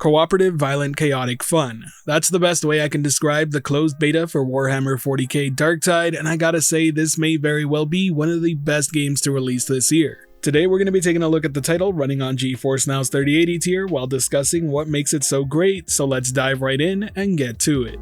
Cooperative, violent, chaotic fun. That's the best way I can describe the closed beta for Warhammer 40k Darktide, and I gotta say this may very well be one of the best games to release this year. Today we're going to be taking a look at the title running on GeForce NOW's 3080 tier while discussing what makes it so great, so let's dive right in and get to it.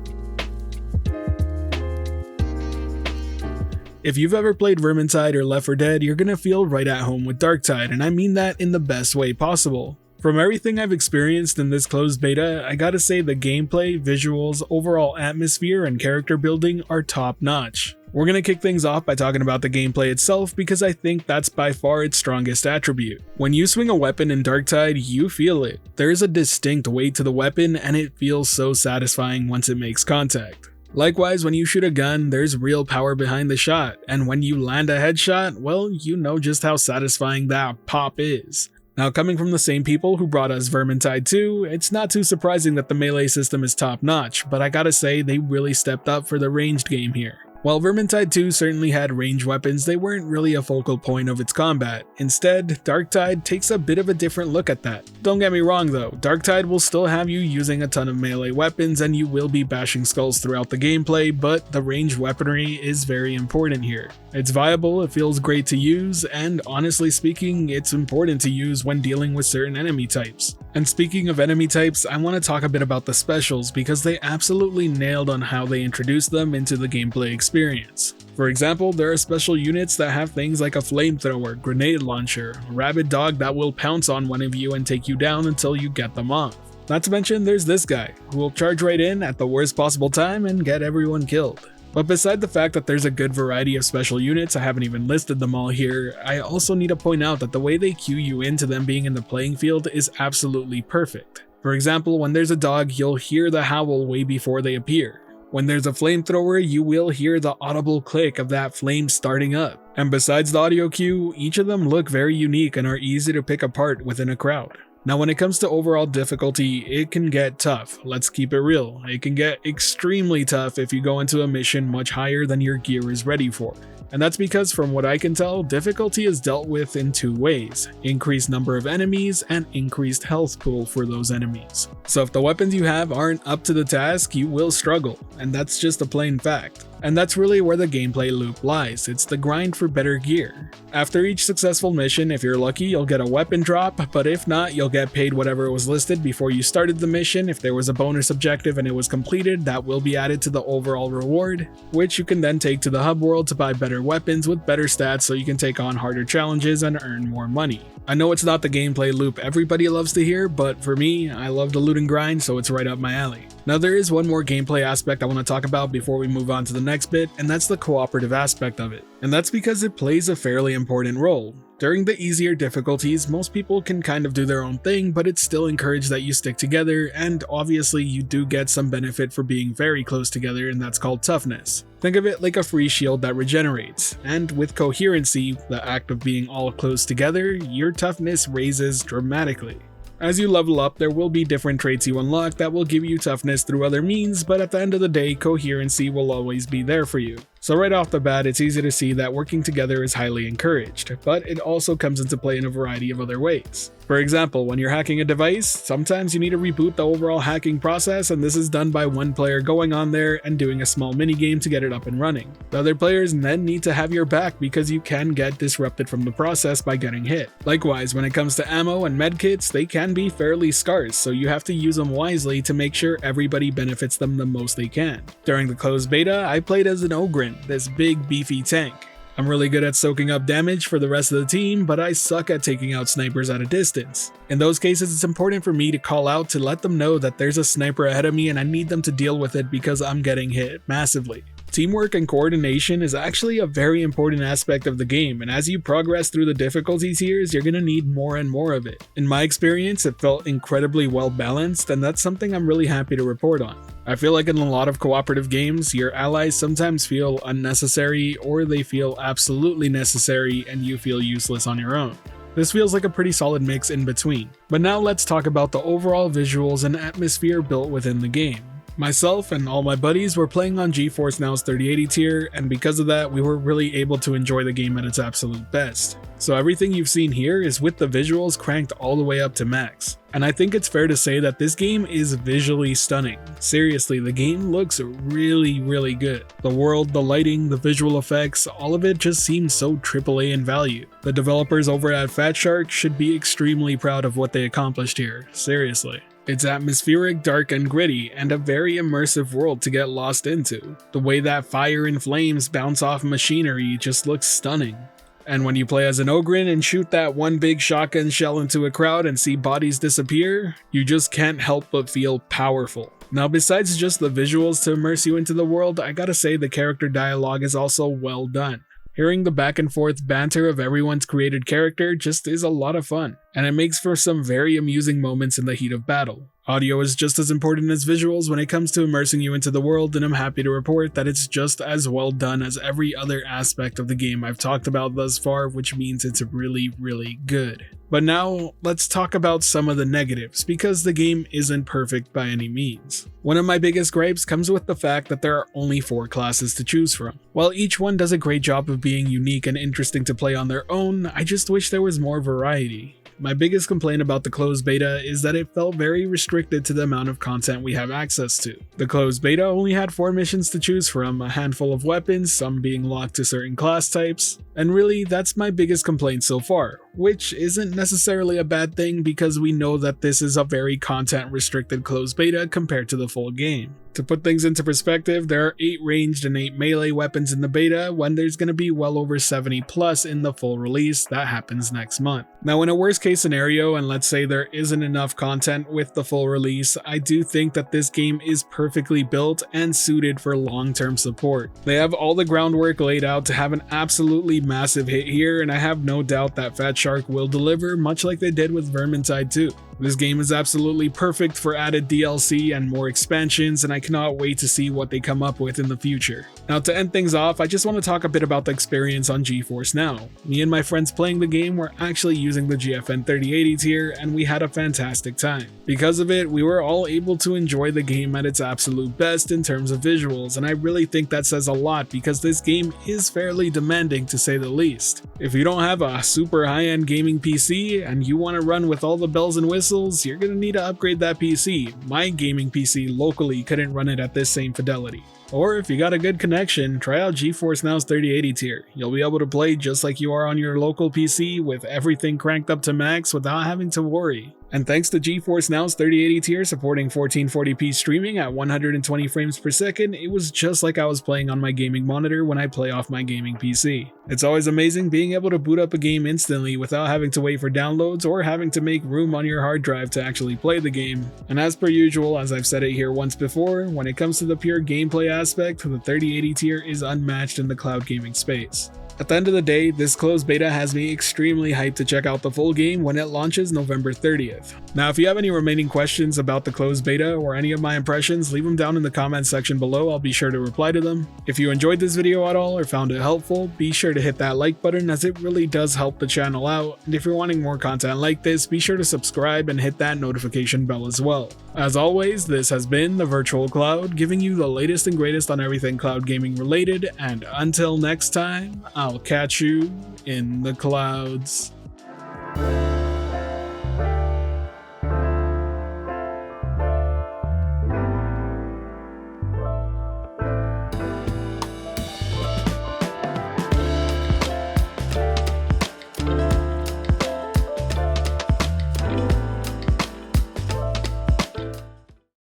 If you've ever played Vermintide or Left 4 Dead, you're gonna feel right at home with Darktide, and I mean that in the best way possible. From everything I've experienced in this closed beta, I gotta say the gameplay, visuals, overall atmosphere, and character building are top notch. We're gonna kick things off by talking about the gameplay itself because I think that's by far its strongest attribute. When you swing a weapon in Darktide, you feel it. There's a distinct weight to the weapon and it feels so satisfying once it makes contact. Likewise, when you shoot a gun, there's real power behind the shot, and when you land a headshot, well, you know just how satisfying that pop is. Now, coming from the same people who brought us Vermintide 2, it's not too surprising that the melee system is top notch, but I gotta say they really stepped up for the ranged game here. While Vermintide 2 certainly had ranged weapons, they weren't really a focal point of its combat. Instead, Darktide takes a bit of a different look at that. Don't get me wrong though, Darktide will still have you using a ton of melee weapons and you will be bashing skulls throughout the gameplay, but the ranged weaponry is very important here. It's viable, it feels great to use, and honestly speaking, it's important to use when dealing with certain enemy types. And speaking of enemy types, I want to talk a bit about the specials because they absolutely nailed on how they introduced them into the gameplay experience. For example, there are special units that have things like a flamethrower, grenade launcher, a rabid dog that will pounce on one of you and take you down until you get them off. Not to mention there's this guy, who will charge right in at the worst possible time and get everyone killed. But beside the fact that there's a good variety of special units, I haven't even listed them all here, I also need to point out that the way they cue you into them being in the playing field is absolutely perfect. For example, when there's a dog, you'll hear the howl way before they appear. When there's a flamethrower, you will hear the audible click of that flame starting up. And besides the audio cue, each of them look very unique and are easy to pick apart within a crowd. Now when it comes to overall difficulty, it can get tough, let's keep it real. It can get extremely tough if you go into a mission much higher than your gear is ready for. And that's because from what I can tell, difficulty is dealt with in two ways: increased number of enemies and increased health pool for those enemies. So if the weapons you have aren't up to the task, you will struggle, and that's just a plain fact. And that's really where the gameplay loop lies, it's the grind for better gear. After each successful mission, if you're lucky, you'll get a weapon drop, but if not, you'll get paid whatever was listed before you started the mission. If there was a bonus objective and it was completed, that will be added to the overall reward, which you can then take to the hub world to buy better weapons with better stats so you can take on harder challenges and earn more money. I know it's not the gameplay loop everybody loves to hear, but for me, I love the loot and grind, so it's right up my alley. Now there is one more gameplay aspect I want to talk about before we move on to the next bit, and that's the cooperative aspect of it. And that's because it plays a fairly important role. During the easier difficulties, most people can kind of do their own thing, but it's still encouraged that you stick together, and obviously you do get some benefit for being very close together, and that's called toughness. Think of it like a free shield that regenerates, and with coherency, the act of being all close together, your toughness raises dramatically. As you level up, there will be different traits you unlock that will give you toughness through other means, but at the end of the day, coherency will always be there for you. So right off the bat, it's easy to see that working together is highly encouraged, but it also comes into play in a variety of other ways. For example, when you're hacking a device, sometimes you need to reboot the overall hacking process, and this is done by one player going on there and doing a small minigame to get it up and running. The other players then need to have your back because you can get disrupted from the process by getting hit. Likewise, when it comes to ammo and medkits, they can be fairly scarce, so you have to use them wisely to make sure everybody benefits them the most they can. During the closed beta, I played as an Ogren, this big beefy tank. I'm really good at soaking up damage for the rest of the team, but I suck at taking out snipers at a distance. In those cases, it's important for me to call out to let them know that there's a sniper ahead of me and I need them to deal with it because I'm getting hit massively. Teamwork and coordination is actually a very important aspect of the game, and as you progress through the difficulty tiers, you're going to need more and more of it. In my experience, it felt incredibly well balanced, and that's something I'm really happy to report on. I feel like in a lot of cooperative games, your allies sometimes feel unnecessary or they feel absolutely necessary and you feel useless on your own. This feels like a pretty solid mix in between. But now let's talk about the overall visuals and atmosphere built within the game. Myself and all my buddies were playing on GeForce NOW's 3080 tier, and because of that, we were really able to enjoy the game at its absolute best. So everything you've seen here is with the visuals cranked all the way up to max. And I think it's fair to say that this game is visually stunning. Seriously, the game looks really good. The world, the lighting, the visual effects, all of it just seems so AAA in value. The developers over at Fat Shark should be extremely proud of what they accomplished here, seriously. It's atmospheric, dark, and gritty, and a very immersive world to get lost into. The way that fire and flames bounce off machinery just looks stunning. And when you play as an Ogryn and shoot that one big shotgun shell into a crowd and see bodies disappear, you just can't help but feel powerful. Now, besides just the visuals to immerse you into the world, I gotta say the character dialogue is also well done. Hearing the back and forth banter of everyone's created character just is a lot of fun, and it makes for some very amusing moments in the heat of battle. Audio is just as important as visuals when it comes to immersing you into the world, and I'm happy to report that it's just as well done as every other aspect of the game I've talked about thus far, which means it's really good. But now, let's talk about some of the negatives, because the game isn't perfect by any means. One of my biggest gripes comes with the fact that there are only 4 classes to choose from. While each one does a great job of being unique and interesting to play on their own, I just wish there was more variety. My biggest complaint about the closed beta is that it felt very restricted to the amount of content we have access to. The closed beta only had 4 missions to choose from, a handful of weapons, some being locked to certain class types, and really that's my biggest complaint so far, which isn't necessarily a bad thing because we know that this is a very content restricted closed beta compared to the full game. To put things into perspective, there are 8 ranged and 8 melee weapons in the beta when there's going to be well over 70 plus in the full release that happens next month. Now in a worst case scenario, and let's say there isn't enough content with the full release, I do think that this game is perfectly built and suited for long-term support. They have all the groundwork laid out to have an absolutely massive hit here, and I have no doubt that Fat Shark will deliver much like they did with Vermintide 2. This game is absolutely perfect for added DLC and more expansions, and I cannot wait to see what they come up with in the future. Now to end things off, I just want to talk a bit about the experience on GeForce Now. Me and my friends playing the game were actually using the GFN 3080 tier, and we had a fantastic time. Because of it, we were all able to enjoy the game at its absolute best in terms of visuals, and I really think that says a lot because this game is fairly demanding to say the least. If you don't have a super high-end gaming PC and you want to run with all the bells and whistles, you're gonna need to upgrade that PC. My gaming PC locally couldn't run it at this same fidelity. Or if you got a good connection, try out GeForce Now's 3080 tier. You'll be able to play just like you are on your local PC with everything cranked up to max without having to worry. And thanks to GeForce Now's 3080 tier supporting 1440p streaming at 120 frames per second, it was just like I was playing on my gaming monitor when I play off my gaming PC. It's always amazing being able to boot up a game instantly without having to wait for downloads or having to make room on your hard drive to actually play the game. And as per usual, as I've said it here once before, when it comes to the pure gameplay aspect, the 3080 tier is unmatched in the cloud gaming space. At the end of the day, this closed beta has me extremely hyped to check out the full game when it launches November 30th. Now, if you have any remaining questions about the closed beta or any of my impressions, leave them down in the comments section below. I'll be sure to reply to them. If you enjoyed this video at all or found it helpful, be sure to hit that like button as it really does help the channel out. And if you're wanting more content like this, be sure to subscribe and hit that notification bell as well. As always, this has been the Virtual Cloud, giving you the latest and greatest on everything cloud gaming related, and until next time, I'll catch you in the clouds.